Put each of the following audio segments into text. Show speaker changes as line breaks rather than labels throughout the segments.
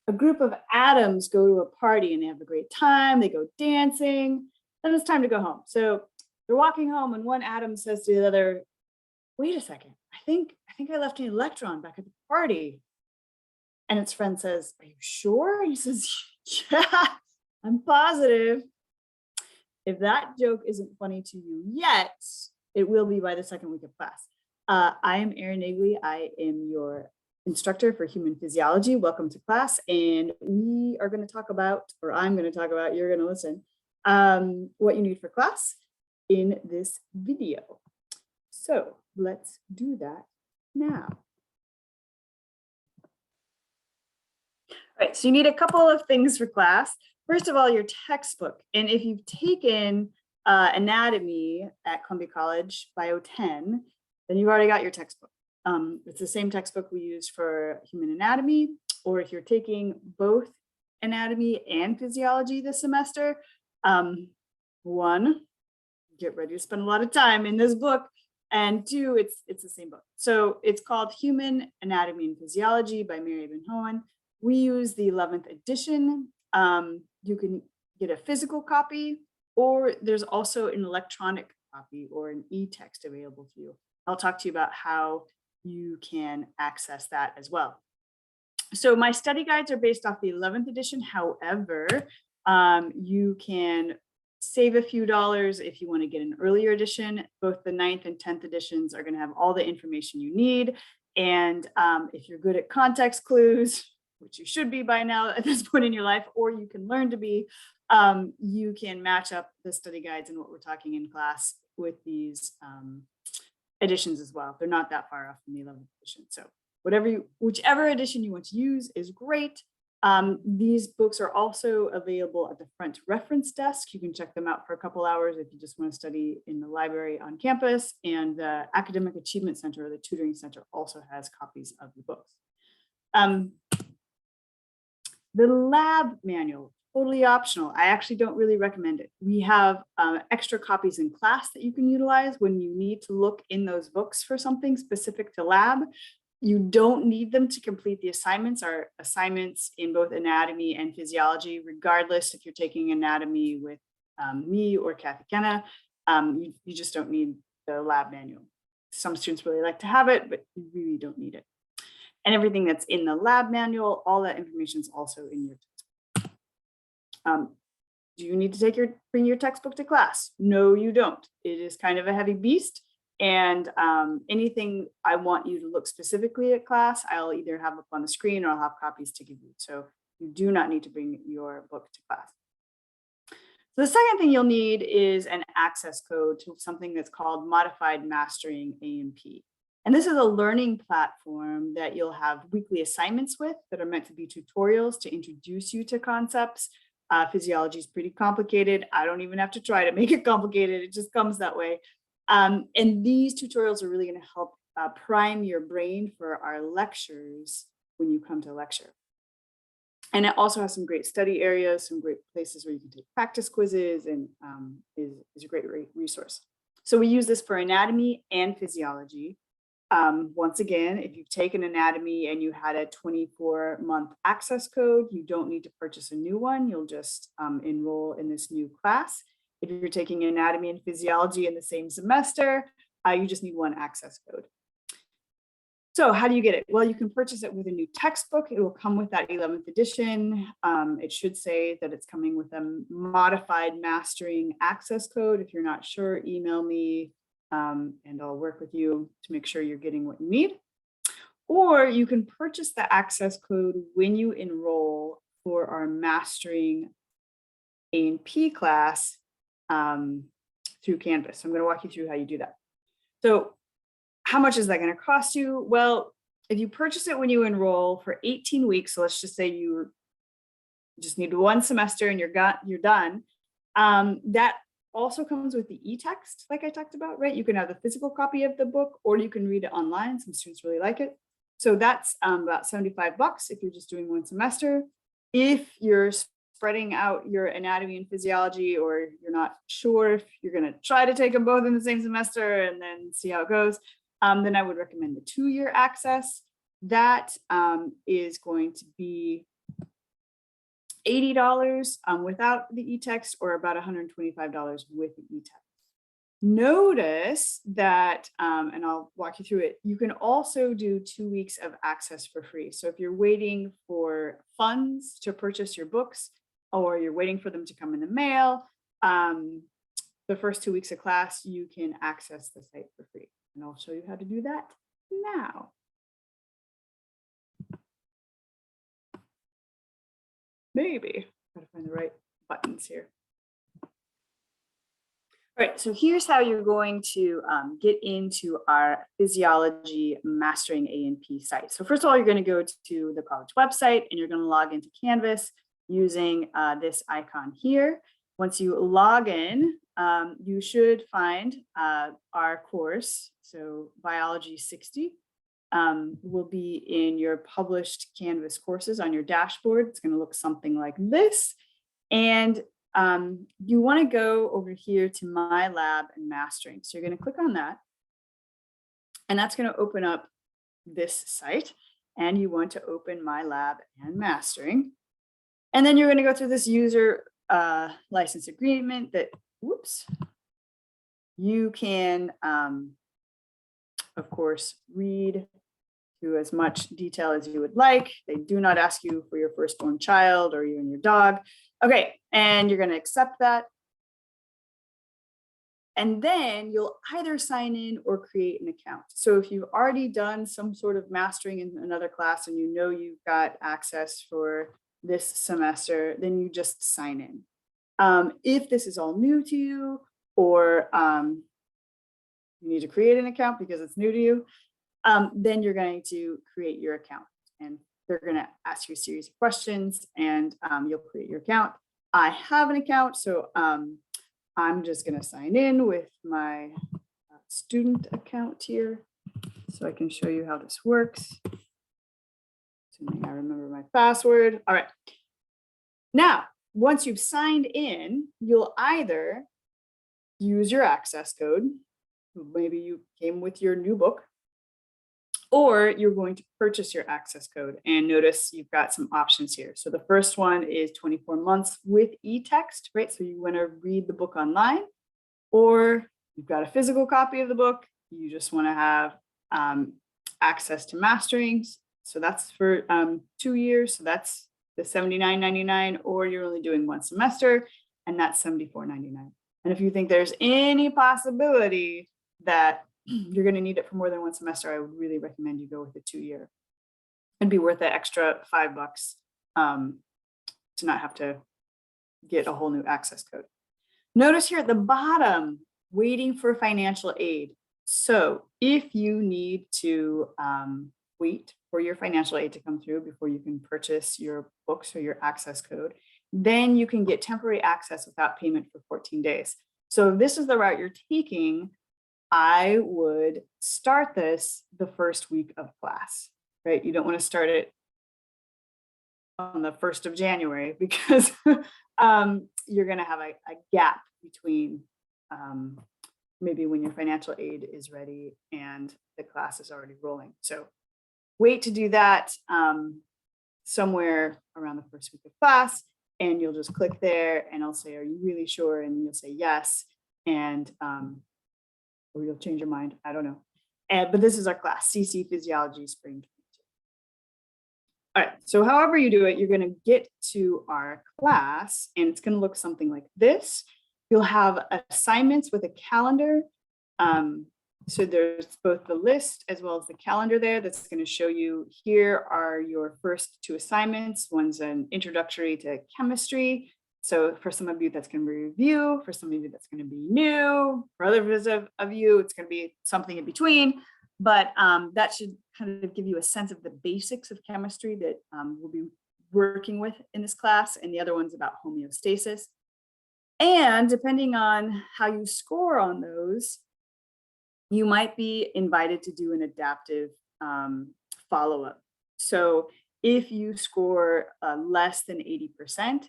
a group of atoms go to a party and they have a great time, they go dancing, then it's time to go home. So they're walking home and one atom says to the other, wait a second, I think I left an electron back at the party. And its friend says, are you sure? And he says, yeah, I'm positive. If that joke isn't funny to you yet, it will be by the second week of class. I am Erin Nagley. I am your instructor for human physiology. Welcome to class. And we are going to talk about, or I'm going to talk about, you're going to listen, what you need for class in this video. So let's do that now. All right, so you need a couple of things for class. First of all, your textbook. And if you've taken anatomy at Columbia College, Bio 10, then you've already got your textbook. It's the same textbook we use for human anatomy, or if you're taking both anatomy and physiology this semester, one, get ready to spend a lot of time in this book, and two, it's the same book. So it's called Human Anatomy and Physiology by Mary Van Hoen. We use the 11th edition. You can get a physical copy, or there's also an electronic copy or an e-text available to you. I'll talk to you about how you can access that as well. So my study guides are based off the 11th edition. However, you can save a few dollars if you want to get an earlier edition. Both the 9th and 10th editions are going to have all the information you need. And if you're good at context clues, which you should be by now at this point in your life, or you can learn to be, you can match up the study guides and what we're talking in class with these editions as well. They're not that far off from the 11th edition. So whichever edition you want to use is great. These books are also available at the front reference desk. You can check them out for a couple hours if you just want to study in the library on campus. And the Academic Achievement Center, or the Tutoring Center, also has copies of the books. The lab manual, totally optional. I actually don't really recommend it. We have extra copies in class that you can utilize when you need to look in those books for something specific to lab. You don't need them to complete the assignments. Our assignments in both anatomy and physiology, regardless if you're taking anatomy with me or Kathy Kenna, you just don't need the lab manual. Some students really like to have it, but you really don't need it. And everything that's in the lab manual, all that information is also in your textbook. Do you need to bring your textbook to class? No, you don't. It is kind of a heavy beast. And anything I want you to look specifically at class, I'll either have up on the screen or I'll have copies to give you. So you do not need to bring your book to class. So the second thing you'll need is an access code to something that's called Modified Mastering A&P. And this is a learning platform that you'll have weekly assignments with that are meant to be tutorials to introduce you to concepts. Physiology is pretty complicated. I don't even have to try to make it complicated. It just comes that way. And these tutorials are really going to help prime your brain for our lectures when you come to lecture. And it also has some great study areas, some great places where you can take practice quizzes, and is a great resource. So we use this for anatomy and physiology. Once again, if you've taken anatomy and you had a 24-month access code, you don't need to purchase a new one. You'll just enroll in this new class. If you're taking anatomy and physiology in the same semester, you just need one access code. So how do you get it? Well, you can purchase it with a new textbook. It will come with that 11th edition. It should say that it's coming with a modified mastering access code. If you're not sure, email me and I'll work with you to make sure you're getting what you need. Or you can purchase the access code when you enroll for our mastering A&P class through Canvas. So I'm going to walk you through how you do that. So how much is that going to cost you? Well, if you purchase it when you enroll for 18 weeks, so let's just say you just need one semester and you're done, that also comes with the e-text, like I talked about, right? You can have the physical copy of the book, or you can read it online. Some students really like it. So that's about $75 if you're just doing one semester. If you're spreading out your anatomy and physiology, or you're not sure if you're going to try to take them both in the same semester and then see how it goes, then I would recommend the 2-year access. That is going to be $80 without the e-text, or about $125 with the e-text. Notice that, and I'll walk you through it, you can also do 2 weeks of access for free. So if you're waiting for funds to purchase your books, or you're waiting for them to come in the mail, the first 2 weeks of class, you can access the site for free. And I'll show you how to do that now. Maybe, gotta find the right buttons here. All right, so here's how you're going to get into our Physiology Mastering A&P site. So first of all, you're going to go to the college website and you're going to log into Canvas using this icon here. Once you log in, you should find our course. So Biology 60 will be in your published Canvas courses on your dashboard. It's going to look something like this. And you want to go over here to My Lab and Mastering. So you're going to click on that. And that's going to open up this site. And you want to open My Lab and Mastering. And then you're going to go through this user license agreement that, whoops, you can, of course, read to as much detail as you would like. They do not ask you for your firstborn child or you and your dog. Okay, and you're going to accept that. And then you'll either sign in or create an account. So if you've already done some sort of mastering in another class and you know you've got access for this semester, then you just sign in. If this is all new to you, or you need to create an account because it's new to you, then you're going to create your account. And they're going to ask you a series of questions and you'll create your account. I have an account, so I'm just going to sign in with my student account here so I can show you how this works. Assuming I remember my password. All right. Now, once you've signed in, you'll either use your access code. Maybe you came with your new book, or you're going to purchase your access code. And notice you've got some options here. So the first one is 24 months with e-text, right? So you want to read the book online, or you've got a physical copy of the book. You just want to have access to masterings. So that's for 2 years. So that's the $79.99, or you're only doing one semester, and that's $74.99. And if you think there's any possibility that you're going to need it for more than one semester, I would really recommend you go with a 2-year. It'd be worth the extra $5 to not have to get a whole new access code. Notice here at the bottom, waiting for financial aid. So if you need to wait for your financial aid to come through before you can purchase your books or your access code, then you can get temporary access without payment for 14 days. So if this is the route you're taking, I would start this the first week of class, right? You don't want to start it on the 1st of January because you're going to have a gap between maybe when your financial aid is ready and the class is already rolling. So wait to do that somewhere around the first week of class, and you'll just click there and I'll say, are you really sure? And you'll say yes. And or you'll change your mind. I don't know. But this is our class, CC Physiology Spring 22. All right, so however you do it, you're going to get to our class and it's going to look something like this. You'll have assignments with a calendar. So there's both the list as well as the calendar there that's going to show you here are your first 2 assignments. One's an introductory to chemistry. So for some of you, that's going to be review. For some of you, that's going to be new. For others of you, it's going to be something in between. But that should kind of give you a sense of the basics of chemistry that we'll be working with in this class. And the other one's about homeostasis. And depending on how you score on those, you might be invited to do an adaptive follow-up. So if you score less than 80%,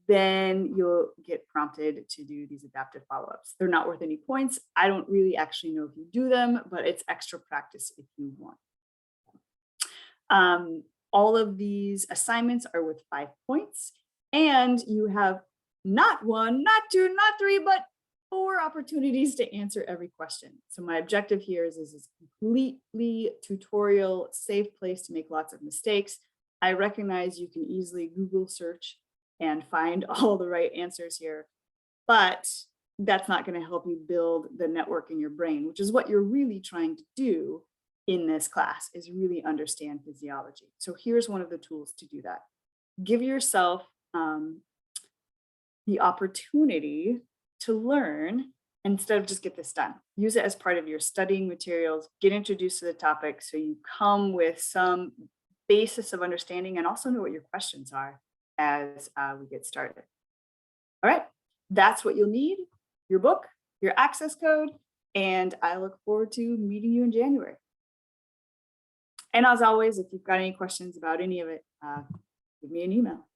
then you'll get prompted to do these adaptive follow-ups. They're not worth any points. I don't really actually know if you do them, but it's extra practice if you want. All of these assignments are worth 5 points. And you have not one, not two, not three, but 4 opportunities to answer every question. So my objective here is this completely tutorial, safe place to make lots of mistakes. I recognize you can easily Google search and find all the right answers here, but that's not going to help you build the network in your brain, which is what you're really trying to do in this class, is really understand physiology. So here's one of the tools to do that. Give yourself the opportunity to learn instead of just get this done. Use it as part of your studying materials, get introduced to the topic so you come with some basis of understanding and also know what your questions are as we get started. All right, that's what you'll need, your book, your access code, and I look forward to meeting you in January. And as always, if you've got any questions about any of it, give me an email.